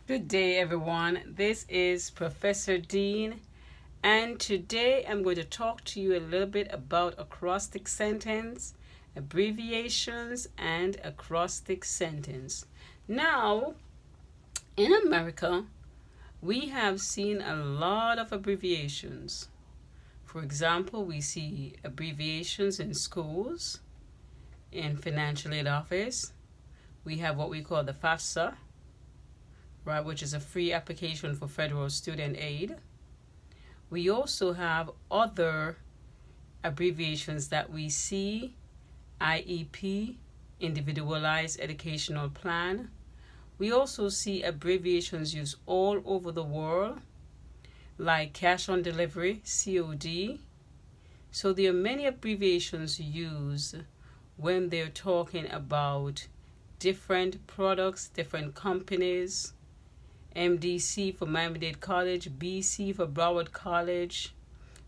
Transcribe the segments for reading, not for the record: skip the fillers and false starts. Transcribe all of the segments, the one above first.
Good day, everyone. This is Professor Dean, and today I'm going to talk to you a little bit about acrostic sentence, abbreviations, and acrostic sentence. Now, in America, we have seen a lot of abbreviations. For example, we see abbreviations in schools, in financial aid office. We have what we call the FAFSA, right, which is a free application for federal student aid. We also have other abbreviations that we see: IEP, Individualized Educational Plan. We also see abbreviations used all over the world, like cash on delivery, COD. So there are many abbreviations used when they're talking about different products, different companies. MDC for Miami-Dade College, BC for Broward College.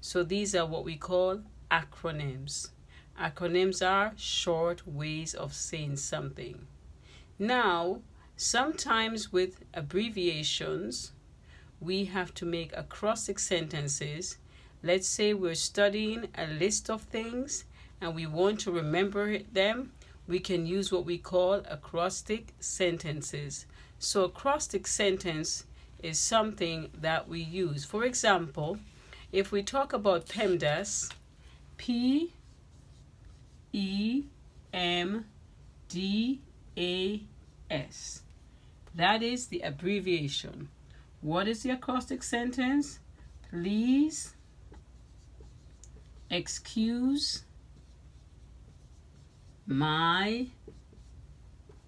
So these are what we call acronyms. Acronyms are short ways of saying something. Now, sometimes with abbreviations, we have to make acrostic sentences. Let's say we're studying a list of things and we want to remember them. We can use what we call acrostic sentences. So acrostic sentence is something that we use. For example, if we talk about PEMDAS, PEMDAS, that is the abbreviation. What is the acrostic sentence? Please excuse my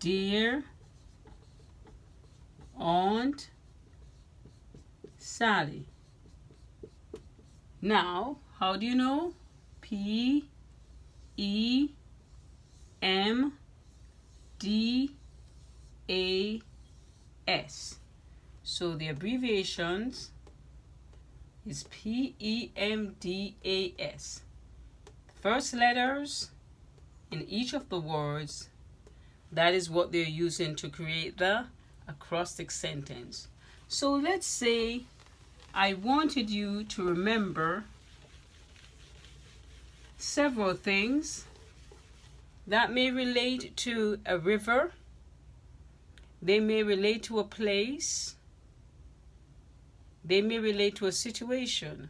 dear Aunt Sally. Now, how do you know? PEMDAS. So the abbreviations is PEMDAS. First letters in each of the words, that is what they're using to create the acrostic sentence. So let's say I wanted you to remember several things that may relate to a river, they may relate to a place, they may relate to a situation.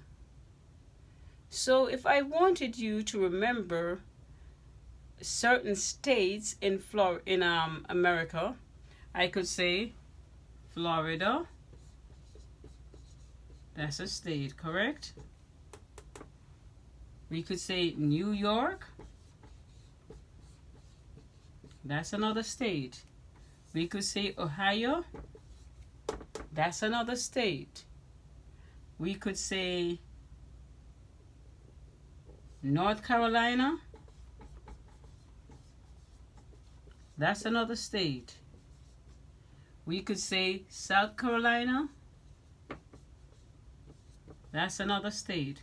So if I wanted you to remember certain states in America, I could say Florida. That's a state, correct? We could say New York. That's another state. We could say Ohio. That's another state. We could say North Carolina. That's another state. We could say South Carolina. That's another state.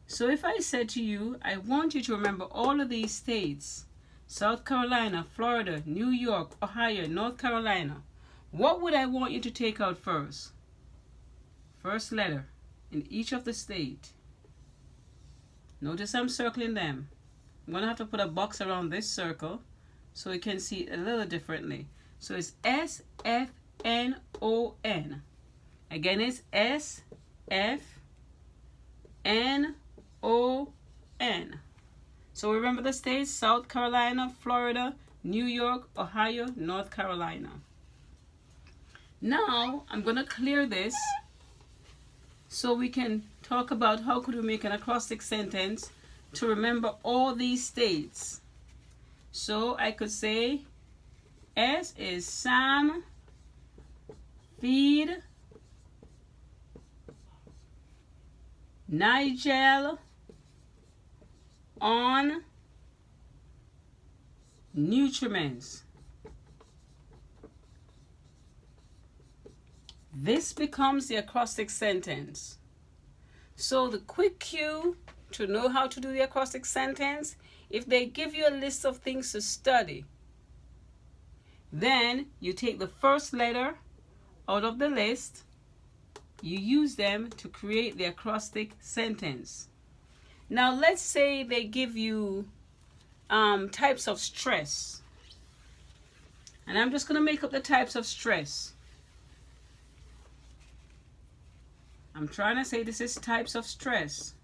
So if I said to you, I want you to remember all of these states: South Carolina, Florida, New York, Ohio, North Carolina, what would I want you to take out first? First letter in each of the state. Notice I'm circling them. I'm going to have to put a box around this circle so you can see it a little differently. So it's SFNON. Again, it's SFNON. So remember the states: South Carolina, Florida, New York, Ohio, North Carolina. Now I'm going to clear this so we can talk about how could we make an acrostic sentence to remember all these states. So I could say S is Sam, feed, Nigel, on, nutriments. This becomes the acrostic sentence. So the quick cue to know how to do the acrostic sentence, if they give you a list of things to study, then you take the first letter out of the list, you use them to create the acrostic sentence. Now let's say they give you types of stress. And I'm just going to make up the types of stress. I'm trying to say this is types of stress.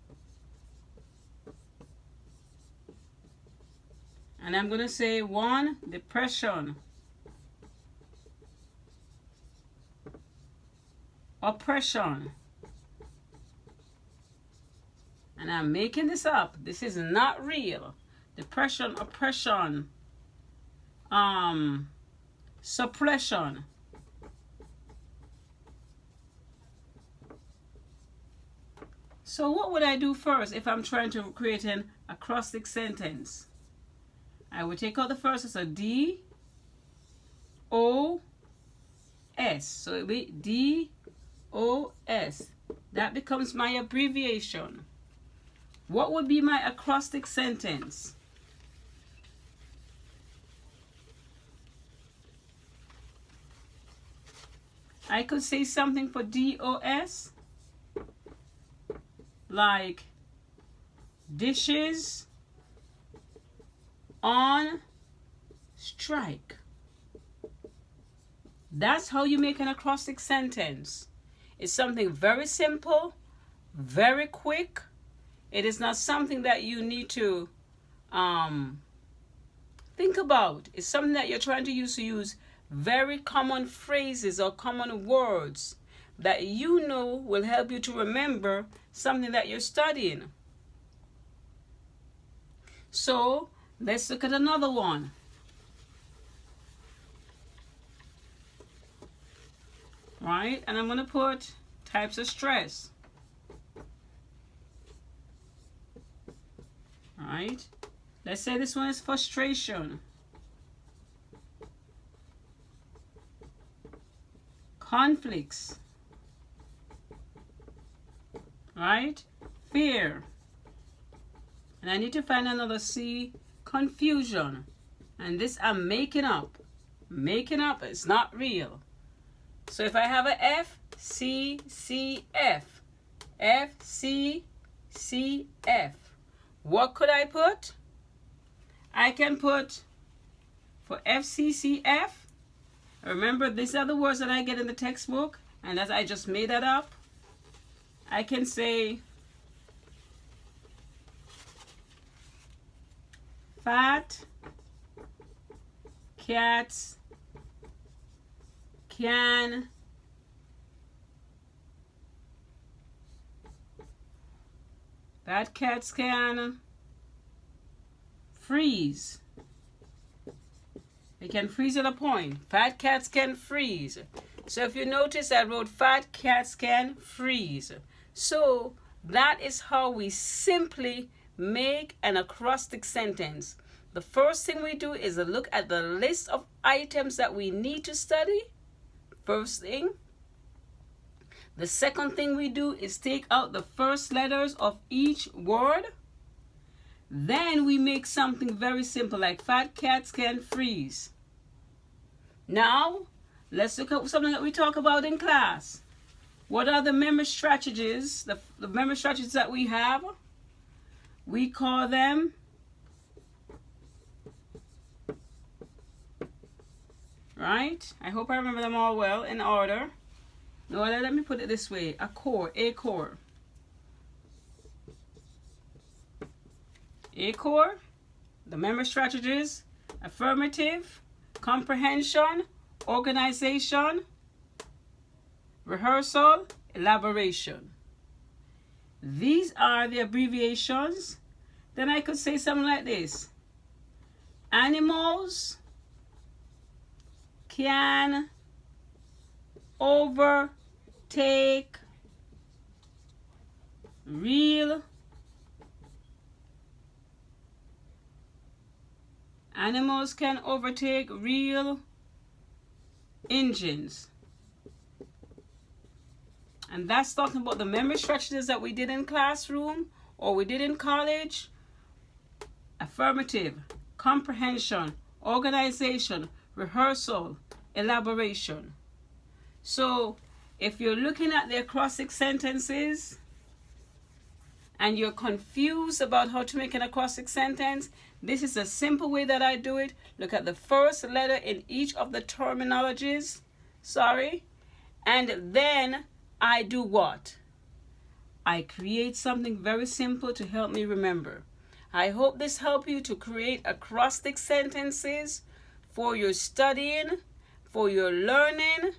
And I'm going to say 1, depression. Oppression. And I'm making this up. This is not real. Depression, oppression, suppression. So what would I do first if I'm trying to create an acrostic sentence? I would take out the first as a D, O, S. So it would be D, O, S. That becomes my abbreviation. What would be my acrostic sentence? I could say something for DOS, like dishes on strike. That's how you make an acrostic sentence. It's something very simple, very quick. It is not something that you need to think about. It's something that you're trying to use very common phrases or common words that you know will help you to remember something that you're studying. So let's look at another one. Right? And I'm going to put types of stress. Right? Let's say this one is frustration. Conflicts. Right? Fear. And I need to find another C. Confusion. And this I'm making up. Making up. It's not real. So if I have a F, C, C, F. F, C, C, F. What could I put? I can put for FCCF. Remember, these are the words that I get in the textbook, and as I just made that up, I can say fat cats can freeze. They can freeze at a point. Fat cats can freeze. So if you notice, I wrote fat cats can freeze. So that is how we simply make an acrostic sentence. The first thing we do is look at the list of items that we need to study. First thing. The second thing we do is take out the first letters of each word. Then we make something very simple like fat cats can freeze. Now, let's look at something that we talk about in class. What are the memory strategies? The memory strategies that we have. We call them right? I hope I remember them all well in order. No, let me put it this way. A core. A core, the memory strategies, affirmative, comprehension, organization, rehearsal, elaboration. These are the abbreviations. Then I could say something like this. Animals can overtake real engines. And that's talking about the memory strategies that we did in classroom or we did in college. Affirmative, comprehension, organization, rehearsal, elaboration. So if you're looking at the acrostic sentences and you're confused about how to make an acrostic sentence, this is a simple way that I do it. Look at the first letter in each of the terminologies. And then I do what? I create something very simple to help me remember. I hope this helped you to create acrostic sentences for your studying, for your learning,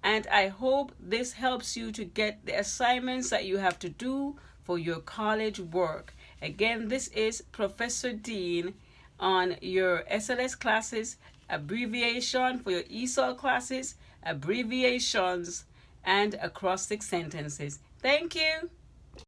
and I hope this helps you to get the assignments that you have to do for your college work. Again, this is Professor Dean on your SLS classes, abbreviation for your Esol classes, abbreviations, and acrostic sentences. Thank you.